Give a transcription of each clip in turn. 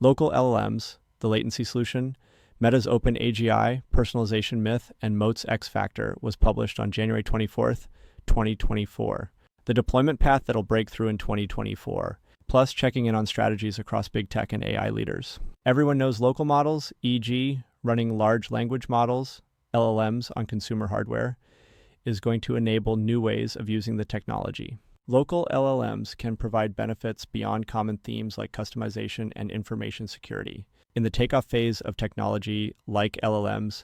Local LLMs, the latency solution, Meta's Open AGI, personalization myth, and moats X factor was published on January 24th, 2024. The deployment path that'll break through in 2024, plus checking in on strategies across big tech and AI leaders. Everyone knows local models, e.g., running large language models, LLMs, on consumer hardware, is going to enable new ways of using the technology. Local LLMs can provide benefits beyond common themes like customization and information security. In the takeoff phase of technology like LLMs,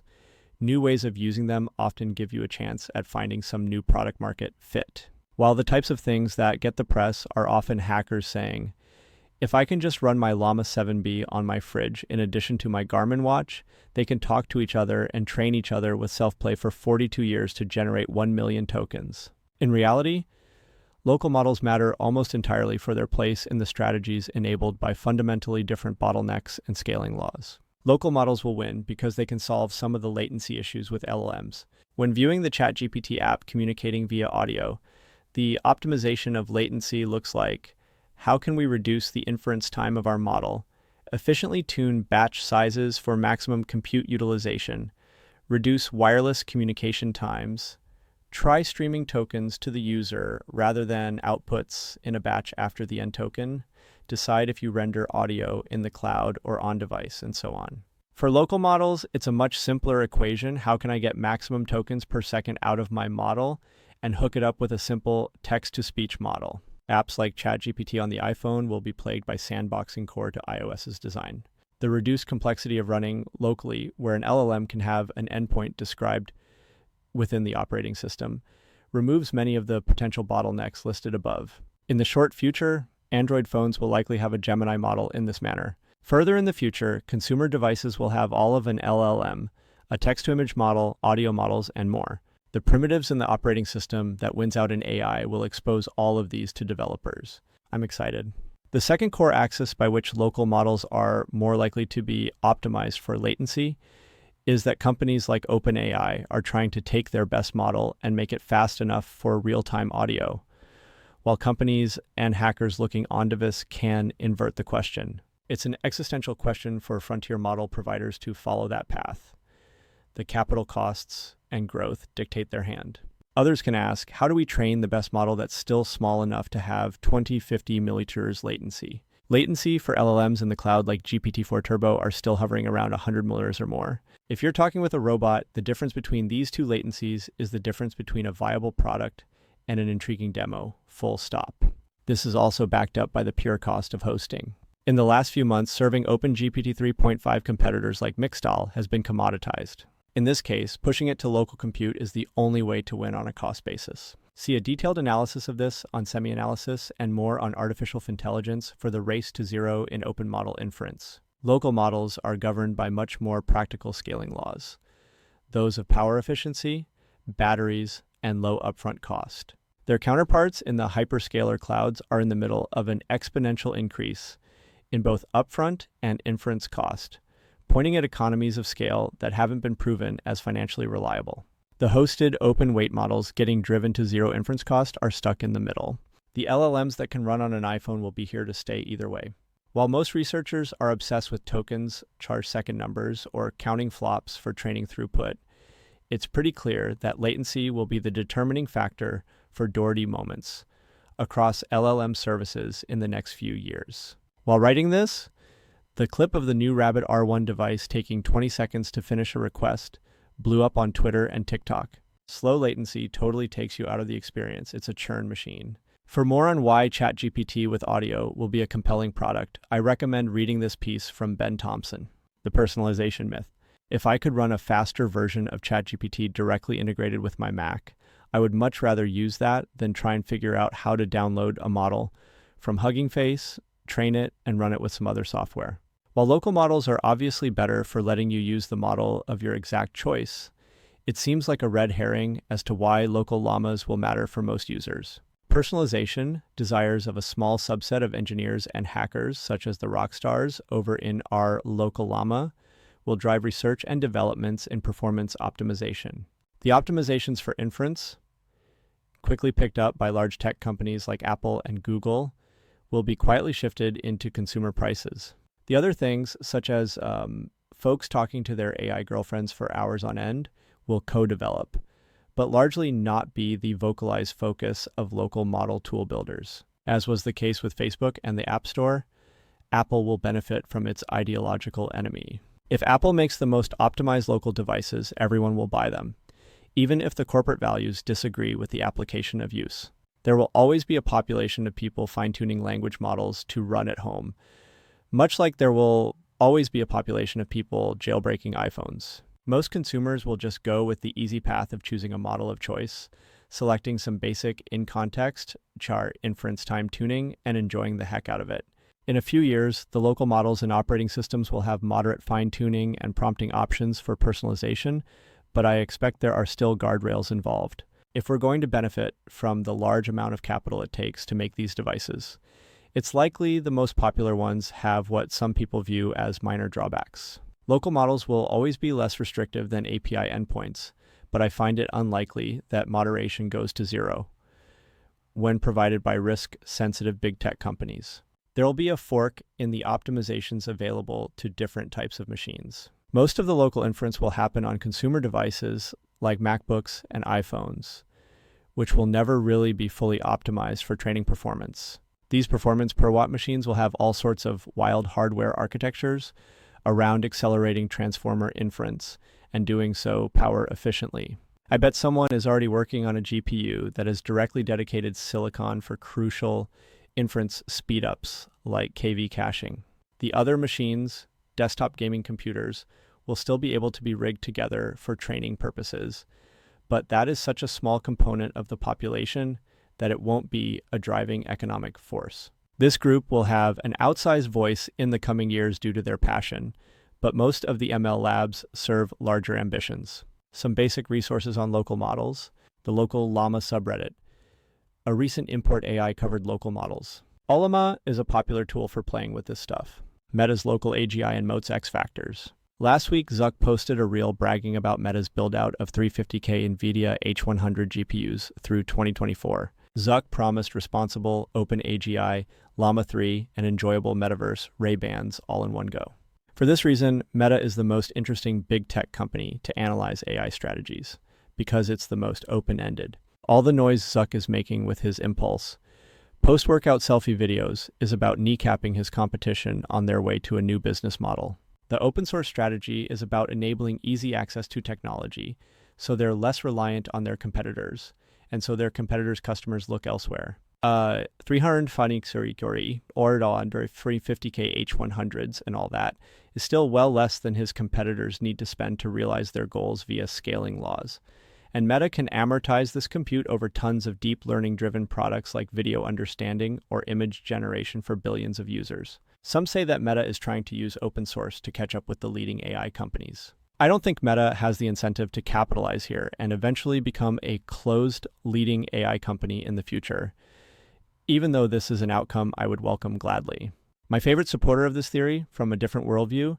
new ways of using them often give you a chance at finding some new product market fit. While the types of things that get the press are often hackers saying, if I can just run my Llama 7B on my fridge in addition to my Garmin watch, they can talk to each other and train each other with self-play for 42 years to generate 1 million tokens. In reality, local models matter almost entirely for their place in the strategies enabled by fundamentally different bottlenecks and scaling laws. Local models will win because they can solve some of the latency issues with LLMs. When viewing the ChatGPT app communicating via audio, the optimization of latency looks like, how can we reduce the inference time of our model, efficiently tune batch sizes for maximum compute utilization, reduce wireless communication times, try streaming tokens to the user rather than outputs in a batch after the end token, decide if you render audio in the cloud or on device, and so on. For local models, it's a much simpler equation. How can I get maximum tokens per second out of my model and hook it up with a simple text-to-speech model? Apps like ChatGPT on the iPhone will be plagued by sandboxing core to iOS's design. The reduced complexity of running locally, where an LLM can have an endpoint described within the operating system, removes many of the potential bottlenecks listed above. In the short future, Android phones will likely have a Gemini model in this manner. Further in the future, consumer devices will have all of an LLM, a text-to-image model, audio models, and more. The primitives in the operating system that wins out in AI will expose all of these to developers. I'm excited. The second core axis by which local models are more likely to be optimized for latency is that companies like OpenAI are trying to take their best model and make it fast enough for real-time audio, while companies and hackers looking onto this can invert the question. It's an existential question for frontier model providers to follow that path. The capital costs and growth dictate their hand. Others can ask, how do we train the best model that's still small enough to have 20-50 milliliters latency? Latency for LLMs in the cloud like GPT-4 Turbo are still hovering around 100 milliliters or more. If you're talking with a robot, the difference between these two latencies is the difference between a viable product and an intriguing demo, full stop. This is also backed up by the pure cost of hosting. In the last few months, serving OpenGPT 3.5 competitors like Mixtal has been commoditized. In this case, pushing it to local compute is the only way to win on a cost basis. See a detailed analysis of this on semi-analysis and more on artificial intelligence for the race to zero in open model inference. Local models are governed by much more practical scaling laws, those of power efficiency, batteries, and low upfront cost. Their counterparts in the hyperscaler clouds are in the middle of an exponential increase in both upfront and inference cost, pointing at economies of scale that haven't been proven as financially reliable. The hosted open weight models getting driven to zero inference cost are stuck in the middle. The LLMs that can run on an iPhone will be here to stay either way. While most researchers are obsessed with tokens, charge second numbers, or counting flops for training throughput, it's pretty clear that latency will be the determining factor for Doherty moments across LLM services in the next few years. While writing this, the clip of the new Rabbit R1 device taking 20 seconds to finish a request blew up on Twitter and TikTok. Slow latency totally takes you out of the experience. It's a churn machine. For more on why ChatGPT with audio will be a compelling product, I recommend reading this piece from Ben Thompson, The Personalization Myth. If I could run a faster version of ChatGPT directly integrated with my Mac, I would much rather use that than try and figure out how to download a model from Hugging Face, train it, and run it with some other software. While local models are obviously better for letting you use the model of your exact choice, it seems like a red herring as to why local llamas will matter for most users. Personalization, desires of a small subset of engineers and hackers, such as the rock stars over in our local llama, will drive research and developments in performance optimization. The optimizations for inference, quickly picked up by large tech companies like Apple and Google, will be quietly shifted into consumer prices. The other things, such as folks talking to their AI girlfriends for hours on end, will co-develop, but largely not be the vocalized focus of local model tool builders. As was the case with Facebook and the App Store, Apple will benefit from its ideological enemy. If Apple makes the most optimized local devices, everyone will buy them, even if the corporate values disagree with the application of use. There will always be a population of people fine-tuning language models to run at home, much like there will always be a population of people jailbreaking iPhones. Most consumers will just go with the easy path of choosing a model of choice, selecting some basic in-context char inference time tuning, and enjoying the heck out of it. In a few years, the local models and operating systems will have moderate fine-tuning and prompting options for personalization, but I expect there are still guardrails involved. If we're going to benefit from the large amount of capital it takes to make these devices, it's likely the most popular ones have what some people view as minor drawbacks. Local models will always be less restrictive than API endpoints, but I find it unlikely that moderation goes to zero when provided by risk-sensitive big tech companies. There will be a fork in the optimizations available to different types of machines. Most of the local inference will happen on consumer devices like MacBooks and iPhones, which will never really be fully optimized for training performance. These performance per watt machines will have all sorts of wild hardware architectures around accelerating transformer inference and doing so power efficiently. I bet someone is already working on a GPU that is directly dedicated silicon for crucial inference speedups like KV caching. The other machines, desktop gaming computers, will still be able to be rigged together for training purposes, but that is such a small component of the population that it won't be a driving economic force. This group will have an outsized voice in the coming years due to their passion, but most of the ML labs serve larger ambitions. Some basic resources on local models, the local Llama subreddit. A recent Import AI covered local models. Llama is a popular tool for playing with this stuff. Meta's local AGI and moats X factors. Last week, Zuck posted a reel bragging about Meta's build-out of 350K NVIDIA H100 GPUs through 2024. Zuck promised responsible open AGI, Llama 3, and enjoyable metaverse Ray-Bans all in one go. For this reason, Meta is the most interesting big tech company to analyze AI strategies, because it's the most open-ended. All the noise Zuck is making with his impulse, post-workout selfie videos, is about kneecapping his competition on their way to a new business model. The open source strategy is about enabling easy access to technology, so they're less reliant on their competitors, and so their competitors' customers look elsewhere. 300 Faniksurikori, or under 350K H100s and all that, is still well less than his competitors need to spend to realize their goals via scaling laws. And Meta can amortize this compute over tons of deep learning-driven products like video understanding or image generation for billions of users. Some say that Meta is trying to use open source to catch up with the leading AI companies. I don't think Meta has the incentive to capitalize here and eventually become a closed leading AI company in the future, even though this is an outcome I would welcome gladly. My favorite supporter of this theory, from a different worldview,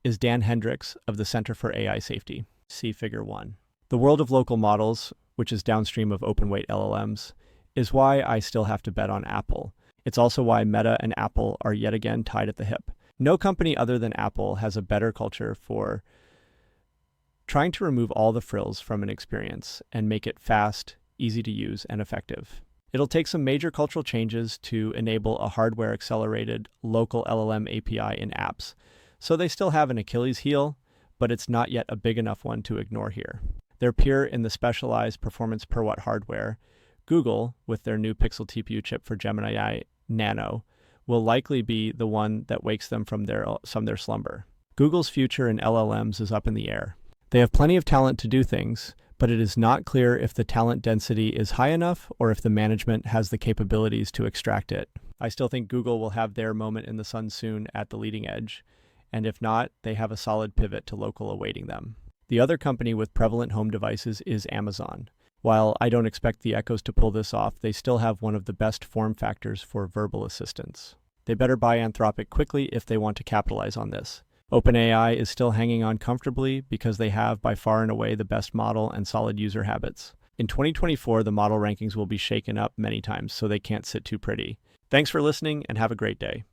is Dan Hendricks of the Center for AI Safety. See Figure 1. The world of local models, which is downstream of open-weight LLMs, is why I still have to bet on Apple. It's also why Meta and Apple are yet again tied at the hip. No company other than Apple has a better culture for trying to remove all the frills from an experience and make it fast, easy to use, and effective. It'll take some major cultural changes to enable a hardware-accelerated local LLM API in apps, so they still have an Achilles heel, but it's not yet a big enough one to ignore here. Their peer in the specialized performance per watt hardware, Google, with their new Pixel TPU chip for Gemini AI Nano, will likely be the one that wakes them from their slumber. Google's future in LLMs is up in the air. They have plenty of talent to do things, but it is not clear if the talent density is high enough or if the management has the capabilities to extract it. I still think Google will have their moment in the sun soon at the leading edge, and if not, they have a solid pivot to local awaiting them. The other company with prevalent home devices is Amazon. While I don't expect the Echoes to pull this off, they still have one of the best form factors for verbal assistance. They better buy Anthropic quickly if they want to capitalize on this. OpenAI is still hanging on comfortably because they have by far and away the best model and solid user habits. In 2024, the model rankings will be shaken up many times, so they can't sit too pretty. Thanks for listening and have a great day.